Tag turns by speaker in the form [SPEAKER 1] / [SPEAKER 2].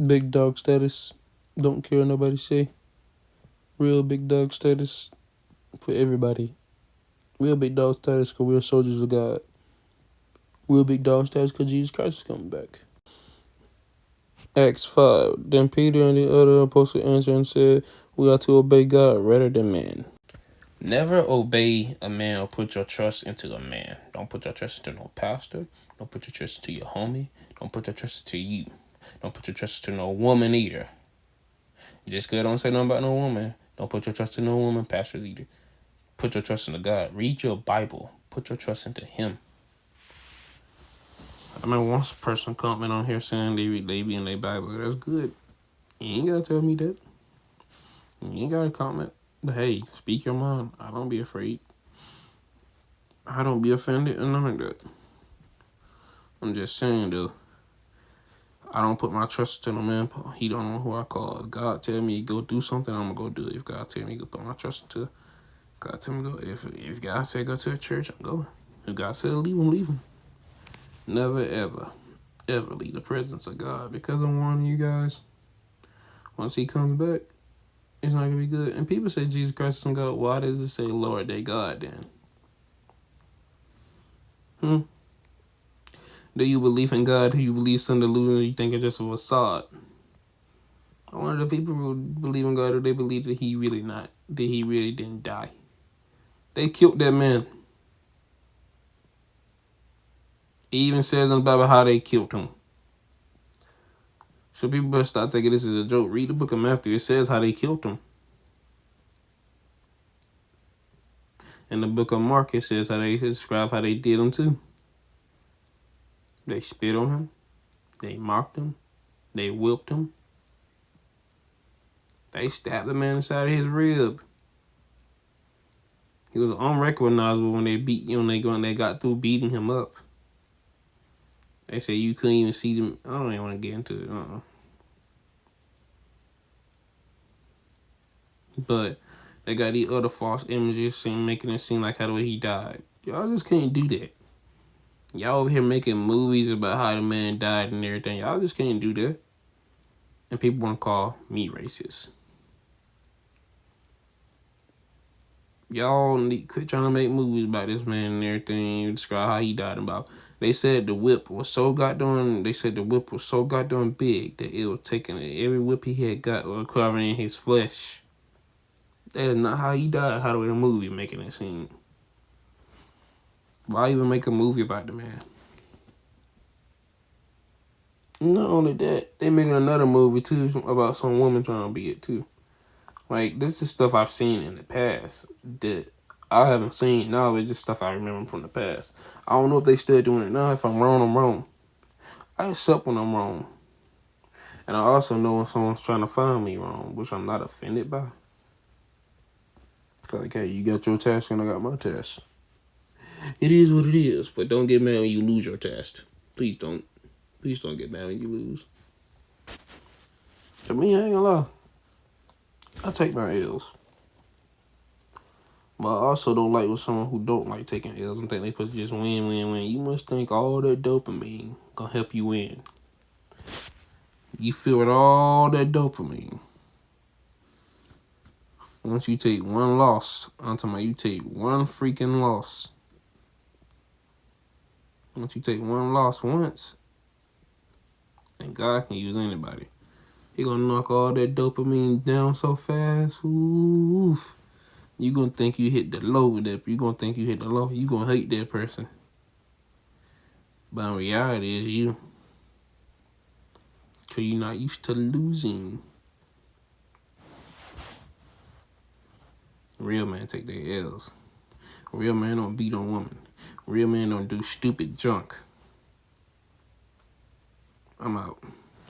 [SPEAKER 1] Big dog status. Don't care what nobody say. Real big dog status for everybody. Real big dog status because we're soldiers of God. Real big dog status because Jesus Christ is coming back. Acts 5. Then Peter and the other apostles answered and said, we are to obey God rather than man. Never obey a man or put your trust into a man. Don't put your trust into no pastor. Don't put your trust into your homie. Don't put your trust into you. Don't put your trust into no woman either. Just because I don't say nothing about no woman, don't put your trust in no woman, pastor either. Put your trust into God. Read your Bible. Put your trust into Him. I remember once a person comment on here saying they be in their Bible. That's good. You ain't gotta tell me that. You ain't gotta comment. But hey, speak your mind. I don't be afraid. I don't be offended and none of that. I'm just saying though, I don't put my trust in a man. He don't know who I call. If God tell me to go do something, I'm gonna go do it. If God tell me to put my trust into God tell me to go. If God said go to a church, I'm going. If God said leave, I'm leaving. Never ever leave the presence of God, because I'm warning you guys. Once He comes back, it's not gonna be good. And people say Jesus Christ is God. Why does it say Lord, they God then? Do you believe in God? Do you believe some delusion? Or you think it's just a facade? I wonder the people who believe in God, do they believe that He really didn't die? They killed that man. It even says in the Bible how they killed him. So people better stop thinking this is a joke. Read the book of Matthew. It says how they killed him. In the book of Mark, it says how they describe how they did him too. They spit on him. They mocked him. They whipped him. They stabbed the man inside of his rib. He was unrecognizable when they got through beating him up. They say you couldn't even see them. I don't even want to get into it. But they got these other false images making it seem like how the way he died. Y'all just can't do that. Y'all over here making movies about how the man died and everything. Y'all just can't do that. And people want to call me racist. Y'all need quit trying to make movies about this man and everything. Describe how he died about. They said the whip was so goddamn. They said the whip was so goddamn big that it was taking every whip he had got was covering his flesh. That is not how he died. How do the movie making it seem? Why even make a movie about the man? Not only that, they making another movie too about some woman trying to be it too. Like, this is stuff I've seen in the past that I haven't seen now. It's just stuff I remember from the past. I don't know if they still doing it now. If I'm wrong, I'm wrong. I accept when I'm wrong. And I also know when someone's trying to find me wrong, which I'm not offended by. Like, hey, you got your task and I got my task. It is what it is, but don't get mad when you lose your task. Please don't. Please don't get mad when you lose. To me, I ain't gonna lie. I take my L's. But I also don't like with someone who don't like taking L's and think they supposed to just win. You must think all that dopamine gonna help you win. You feel with all that dopamine. Once you take one loss, I'm talking about you take one freaking loss. Once you take one loss once, and God can use anybody. He gonna knock all that dopamine down so fast. Oof. You gonna think you hit the low with that. You gonna think you hit the low. You gonna hate that person. But in reality, it's you. Cause you're not used to losing. Real man take their L's. Real man don't beat on women. Real man don't do stupid junk. I'm out.